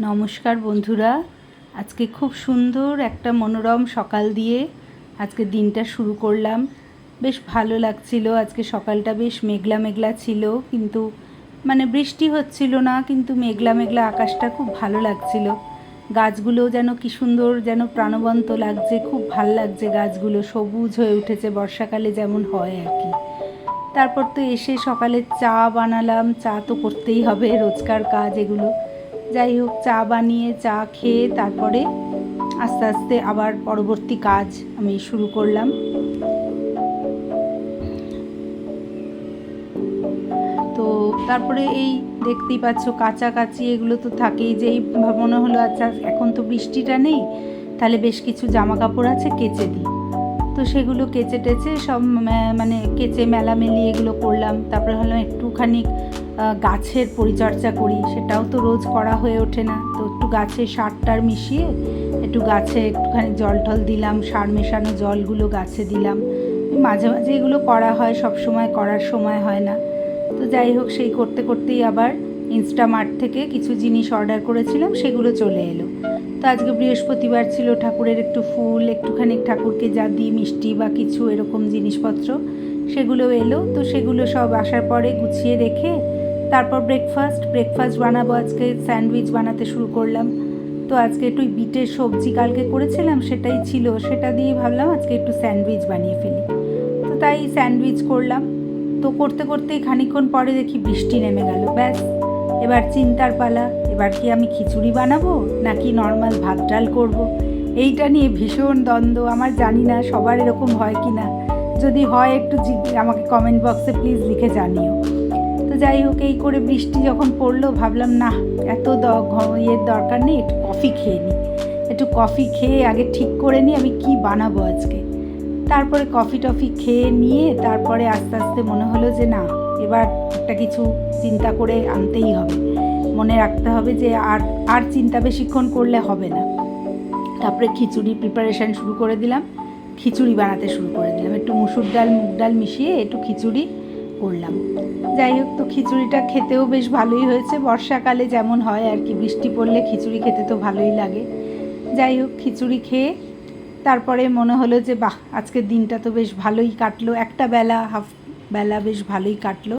নমস্কার বন্ধুরা, আজকে খুব সুন্দর একটা মনোরম সকাল দিয়ে আজকে দিনটা শুরু করলাম। বেশ ভালো লাগছিল। আজকে সকালটা বেশ মেঘলা মেঘলা ছিল, কিন্তু বৃষ্টি হচ্ছিল না, কিন্তু মেঘলা মেঘলা আকাশটা খুব ভালো লাগছিল। গাছগুলো যেন কি সুন্দর, যেন প্রাণবন্ত লাগছে, খুব ভালো লাগছে। গাছগুলো সবুজ হয়ে উঠেছে, বর্ষাকালে যেমন হয় আর কি। তারপর তো এসে সকালে চা বানালাম। চা তো করতেই হবে, রোজকার কাজ এগুলো। যাই হোক, চা বানিয়ে চা খেয়ে তারপরে আস্তে আস্তে আবার পরবর্তী কাজ আমি শুরু করলাম। তো তারপরে এই দেখতেই পাচ্ছ, কাচাকাচি এগুলো তো থাকেই। যেই মনে হলো আচ্ছা এখন তো বৃষ্টিটা নেই, তাহলে বেশ কিছু জামা কাপড় আছে, কেচে দিই। তো সেগুলো কেচে টেচে সব কেচে মেলামেলি এগুলো করলাম। তারপরে হলো একটুখানি গাছের পরিচর্যা করি, সেটাও তো রোজ করা হয়ে ওঠে না। তো একটু গাছে সার টার মিশিয়ে একটু গাছে একটুখানি জল টল দিলাম, সার মেশানো জলগুলো গাছে দিলাম। মাঝে মাঝে এগুলো করা হয়, সব সময় করার সময় হয় না। তো যাই হোক, সেই করতে করতেই আবার ইনস্টামার্ট থেকে কিছু জিনিস অর্ডার করেছিলাম, সেগুলো চলে এলো। তো আজকে বৃহস্পতিবার ছিল, ঠাকুরের একটু ফুল, একটুখানি ঠাকুরকে যা দিই মিষ্টি বা কিছু এরকম জিনিসপত্র, সেগুলো এলো। তো সেগুলো সব আসার পরে গুছিয়ে রেখে তারপর ব্রেকফাস্ট বানাবো। আজকে স্যান্ডউইচ বানাতে শুরু করলাম। তো আজকে একটু বিটের সবজি কালকে করেছিলাম, সেটাই ছিল, সেটা দিয়ে ভাবলাম আজকে একটু স্যান্ডউইচ বানিয়ে ফেলি। তো তাই স্যান্ডউইচ করলাম। তো করতে করতেই খানিকক্ষণ পরে দেখি বৃষ্টি নেমে গেল। ব্যাস, এবার চিন্তার পালা। এবার কি আমি খিচুড়ি বানাবো নাকি নর্মাল ভাত ডাল করবো, এইটা নিয়ে ভীষণ দ্বন্দ্ব। আমার জানি না সবার এরকম হয় কি না। যদি হয় একটু আমাকে কমেন্ট বক্সে প্লিজ লিখে জানিও। তো যাই হোক, এই করে বৃষ্টি যখন পড়লো, ভাবলাম না, এত ইয়ের দরকার নেই, একটু কফি খেয়ে নিই। একটু কফি খেয়ে আগে ঠিক করে নিই আমি কি বানাবো আজকে। তারপরে কফি টফি খেয়ে নিয়ে তারপরে আস্তে আস্তে মনে হলো যে না, এবার একটা কিছু চিন্তা করে আনতেই হবে। মনে রাখতে হবে যে আর চিন্তা বেশিক্ষণ করলে হবে না। তারপরে খিচুড়ি প্রিপারেশান শুরু করে দিলাম, খিচুড়ি বানাতে শুরু করে দিলাম। একটু মুসুর ডাল মুগ ডাল মিশিয়ে একটু খিচুড়ি করলাম। যাই হোক, তো খিচুড়িটা খেতেও বেশ ভালোই হয়েছে। বর্ষাকালে যেমন হয় আর কি, বৃষ্টি পড়লে খিচুড়ি খেতে তো ভালোই লাগে। যাই হোক, খিচুড়ি খেয়ে তারপরে মনে হলো যে বাহ, আজকের দিনটা তো বেশ ভালোই কাটলো। একটা বেলা হাফ বেলা বেশ ভালোই কাটলো।